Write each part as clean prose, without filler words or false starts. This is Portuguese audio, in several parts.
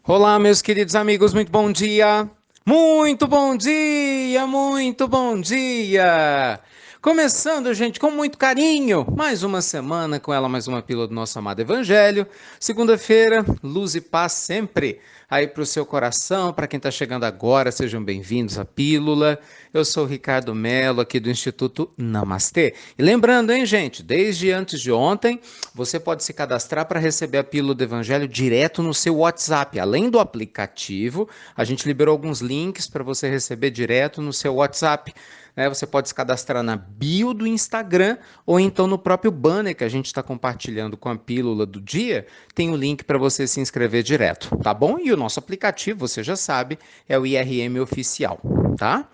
Olá, meus queridos amigos, muito bom dia! Muito bom dia, muito bom dia! Começando, gente, com muito carinho, mais uma semana com ela, mais uma pílula do nosso amado Evangelho. Segunda-feira, luz e paz sempre aí para o seu coração. Para quem está chegando agora, sejam bem-vindos à pílula. Eu sou o Ricardo Mello, aqui do Instituto Namastê. E lembrando, hein, gente, desde antes de ontem, você pode se cadastrar para receber a pílula do Evangelho direto no seu WhatsApp. Além do aplicativo, a gente liberou alguns links para você receber direto no seu WhatsApp. Você pode se cadastrar na bio do Instagram ou então no próprio banner que a gente está compartilhando com a pílula do dia, tem o link para você se inscrever direto, tá bom? E o nosso aplicativo, você já sabe, é o IRM Oficial, tá?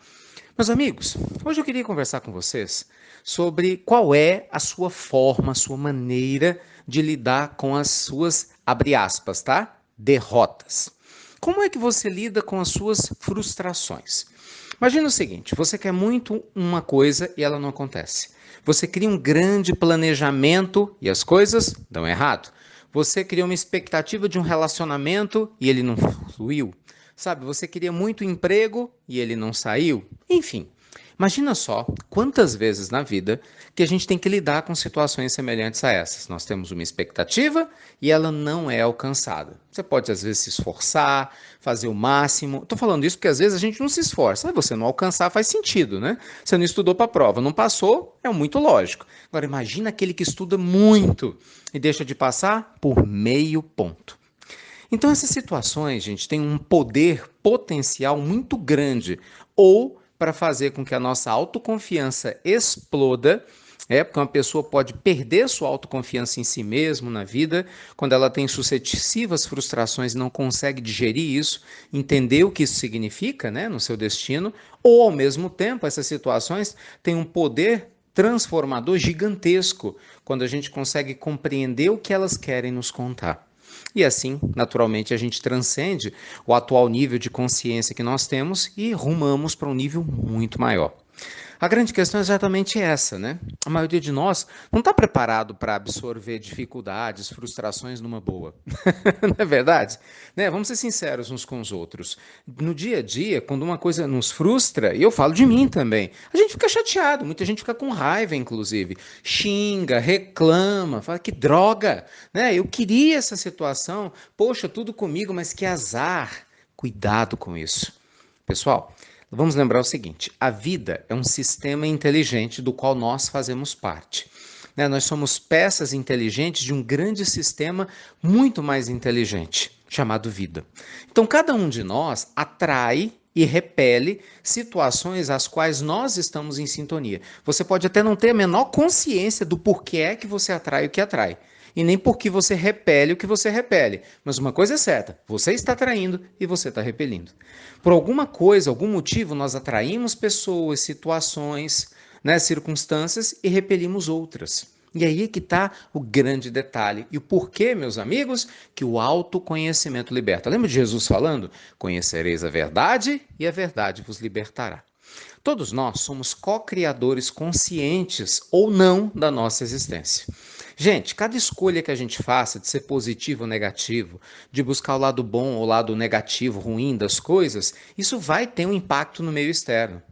Meus amigos, hoje eu queria conversar com vocês sobre qual é a sua forma, a sua maneira de lidar com as suas, abre aspas, tá? Derrotas. Como é que você lida com as suas frustrações? Imagina o seguinte, você quer muito uma coisa e ela não acontece. Você cria um grande planejamento e as coisas dão errado. Você cria uma expectativa de um relacionamento e ele não fluiu. Sabe, você queria muito emprego e ele não saiu. Enfim, imagina só quantas vezes na vida que a gente tem que lidar com situações semelhantes a essas. Nós temos uma expectativa e ela não é alcançada. Você pode às vezes se esforçar, fazer o máximo. Estou falando isso porque às vezes a gente não se esforça. Aí você não alcançar faz sentido, né? Você não estudou para a prova, não passou, é muito lógico. Agora imagina aquele que estuda muito e deixa de passar por meio ponto. Então, essas situações, gente, têm um poder potencial muito grande, ou para fazer com que a nossa autoconfiança exploda, porque uma pessoa pode perder sua autoconfiança em si mesmo na vida, quando ela tem sucessivas frustrações e não consegue digerir isso, entender o que isso significa, né, no seu destino, ou ao mesmo tempo, essas situações têm um poder transformador gigantesco, quando a gente consegue compreender o que elas querem nos contar. E assim, naturalmente, a gente transcende o atual nível de consciência que nós temos e rumamos para um nível muito maior. A grande questão é exatamente essa, né? A maioria de nós não está preparado para absorver dificuldades, frustrações numa boa. Não é verdade? Né? Vamos ser sinceros uns com os outros. No dia a dia, quando uma coisa nos frustra, e eu falo de mim também, a gente fica chateado, muita gente fica com raiva, inclusive. Xinga, reclama, fala que droga, né? Eu queria essa situação, poxa, tudo comigo, mas que azar. Cuidado com isso. Pessoal, vamos lembrar o seguinte: a vida é um sistema inteligente do qual nós fazemos parte. Nós somos peças inteligentes de um grande sistema muito mais inteligente, chamado vida. Então, cada um de nós atrai e repele situações às quais nós estamos em sintonia. Você pode até não ter a menor consciência do porquê é que você atrai o que atrai. E nem porque você repele o que você repele. Mas uma coisa é certa: você está atraindo e você está repelindo. Por alguma coisa, algum motivo, nós atraímos pessoas, situações, né, circunstâncias e repelimos outras. E aí é que está o grande detalhe. E o porquê, meus amigos, que o autoconhecimento liberta. Lembra de Jesus falando? Conhecereis a verdade e a verdade vos libertará. Todos nós somos co-criadores conscientes ou não da nossa existência. Gente, cada escolha que a gente faça de ser positivo ou negativo, de buscar o lado bom ou o lado negativo, ruim das coisas, isso vai ter um impacto no meio externo.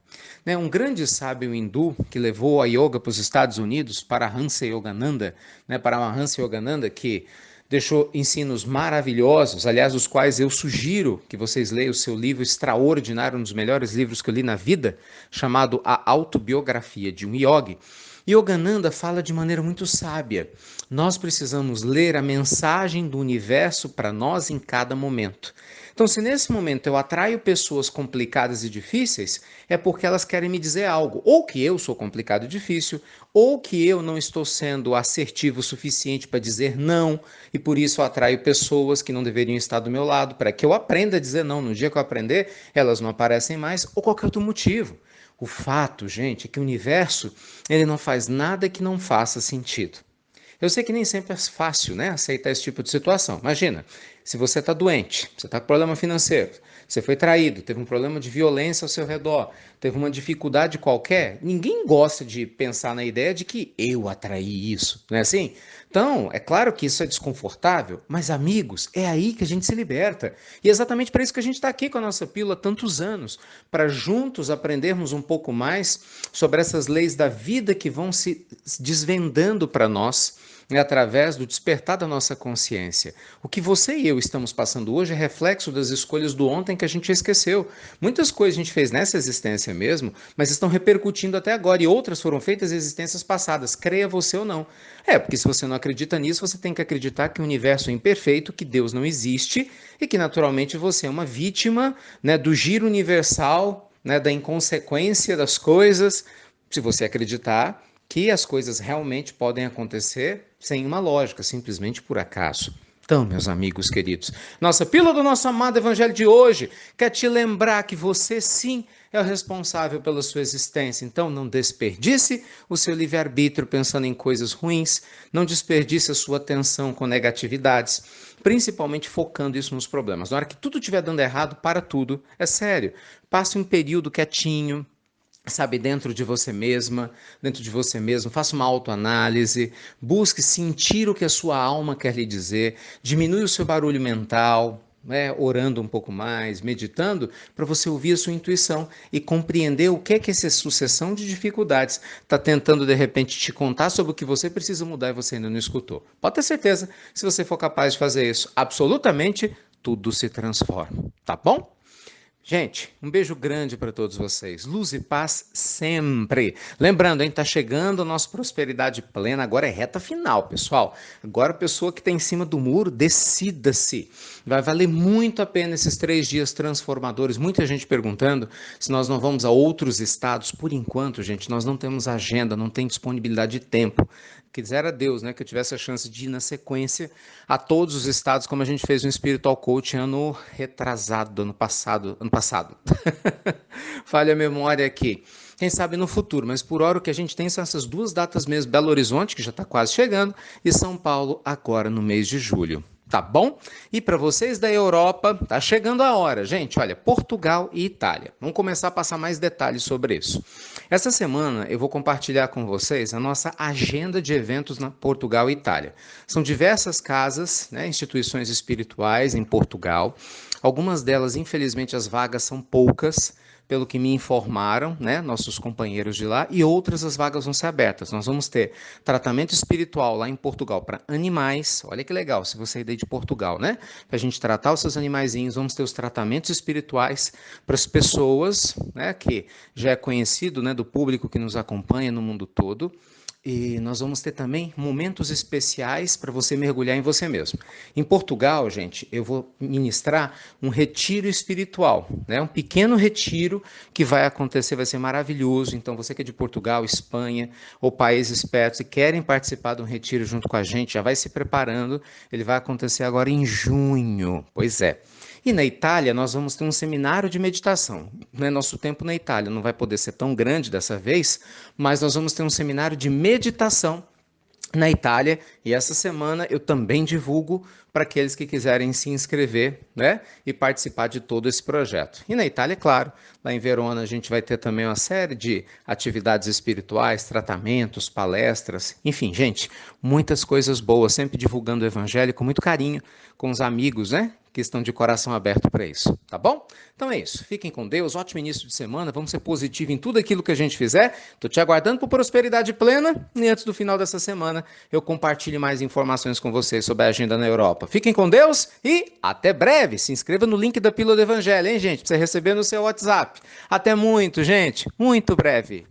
Um grande sábio hindu que levou a yoga para os Estados Unidos, Paramahansa Yogananda, Paramahansa Yogananda, que deixou ensinos maravilhosos, aliás, os quais eu sugiro que vocês leiam o seu livro extraordinário, um dos melhores livros que eu li na vida, chamado A Autobiografia de um Yogi. Yogananda fala de maneira muito sábia. Nós precisamos ler a mensagem do universo para nós em cada momento. Então, se nesse momento eu atraio pessoas complicadas e difíceis, é porque elas querem me dizer algo. Ou que eu sou complicado e difícil, ou que eu não estou sendo assertivo o suficiente para dizer não, e por isso eu atraio pessoas que não deveriam estar do meu lado, para que eu aprenda a dizer não. No dia que eu aprender, elas não aparecem mais, ou qualquer outro motivo. O fato, gente, é que o universo ele não faz nada que não faça sentido. Eu sei que nem sempre é fácil, né, aceitar esse tipo de situação. Imagina, Se você está doente, você está com problema financeiro, você foi traído, teve um problema de violência ao seu redor, teve uma dificuldade qualquer, ninguém gosta de pensar na ideia de que eu atraí isso, não é assim? Então, é claro que isso é desconfortável, mas amigos, é aí que a gente se liberta. E é exatamente para isso que a gente está aqui com a nossa pílula há tantos anos, para juntos aprendermos um pouco mais sobre essas leis da vida que vão se desvendando para nós, né, através do despertar da nossa consciência. O que você e eu estamos passando hoje é reflexo das escolhas do ontem que a gente esqueceu. Muitas coisas a gente fez nessa existência mesmo, mas estão repercutindo até agora, e outras foram feitas em existências passadas, creia você ou não. Porque se você não acredita nisso, você tem que acreditar que o universo é imperfeito, que Deus não existe e que naturalmente você é uma vítima, né, do giro universal, né, da inconsequência das coisas. Se você acreditar que as coisas realmente podem acontecer sem uma lógica, simplesmente por acaso. Então, meus amigos queridos, nossa pílula do nosso amado evangelho de hoje quer te lembrar que você sim é o responsável pela sua existência. Então, não desperdice o seu livre-arbítrio pensando em coisas ruins, não desperdice a sua atenção com negatividades, principalmente focando isso nos problemas. Na hora que tudo estiver dando errado, para tudo. É sério. Passe um período quietinho, sabe, dentro de você mesma, dentro de você mesmo, faça uma autoanálise, busque sentir o que a sua alma quer lhe dizer, diminui o seu barulho mental, né, orando um pouco mais, meditando, para você ouvir a sua intuição e compreender o que é que essa sucessão de dificuldades está tentando, de repente, te contar sobre o que você precisa mudar e você ainda não escutou. Pode ter certeza, se você for capaz de fazer isso, absolutamente tudo se transforma, tá bom? Gente, um beijo grande para todos vocês. Luz e paz sempre. Lembrando, hein, tá chegando a nossa prosperidade plena. Agora é reta final, pessoal. Agora a pessoa que está em cima do muro, decida-se. Vai valer muito a pena esses 3 dias transformadores. Muita gente perguntando se nós não vamos a outros estados. Por enquanto, gente, nós não temos agenda, não tem disponibilidade de tempo. Quisera Deus, né, que eu tivesse a chance de ir na sequência a todos os estados, como a gente fez no Spiritual Coach ano retrasado, ano passado. Falha a memória aqui. Quem sabe no futuro, mas por hora o que a gente tem são essas 2 datas mesmo, Belo Horizonte, que já está quase chegando, e São Paulo agora no mês de julho. Tá bom? E para vocês da Europa, tá chegando a hora, gente. Olha, Portugal e Itália. Vamos começar a passar mais detalhes sobre isso. Essa semana eu vou compartilhar com vocês a nossa agenda de eventos na Portugal e Itália. São diversas casas, né, instituições espirituais em Portugal. Algumas delas, infelizmente, as vagas são poucas, pelo que me informaram, né, nossos companheiros de lá, e outras as vagas vão ser abertas. Nós vamos ter tratamento espiritual lá em Portugal para animais. Olha que legal, se você é daí de Portugal, né? Para a gente tratar os seus animaizinhos, vamos ter os tratamentos espirituais para as pessoas, né, que já é conhecido, né, do público que nos acompanha no mundo todo. E nós vamos ter também momentos especiais para você mergulhar em você mesmo. Em Portugal, gente, eu vou ministrar um retiro espiritual, né? Um pequeno retiro que vai acontecer, vai ser maravilhoso. Então, você que é de Portugal, Espanha ou países perto e querem participar de um retiro junto com a gente, já vai se preparando. Ele vai acontecer agora em junho. Pois é. E na Itália, nós vamos ter um seminário de meditação. Nosso tempo na Itália não vai poder ser tão grande dessa vez, mas nós vamos ter um seminário de meditação na Itália, e essa semana eu também divulgo para aqueles que quiserem se inscrever, né, e participar de todo esse projeto. E na Itália, claro, lá em Verona a gente vai ter também uma série de atividades espirituais, tratamentos, palestras, enfim, gente, muitas coisas boas, sempre divulgando o evangelho com muito carinho, com os amigos, né, que estão de coração aberto para isso, tá bom? Então é isso, fiquem com Deus, ótimo início de semana, vamos ser positivos em tudo aquilo que a gente fizer, estou te aguardando por prosperidade plena, e antes do final dessa semana eu compartilho mais informações com vocês sobre a agenda na Europa. Fiquem com Deus e até breve, se inscreva no link da Pílula do Evangelho, hein gente, para você receber no seu WhatsApp. Até muito, gente, muito breve.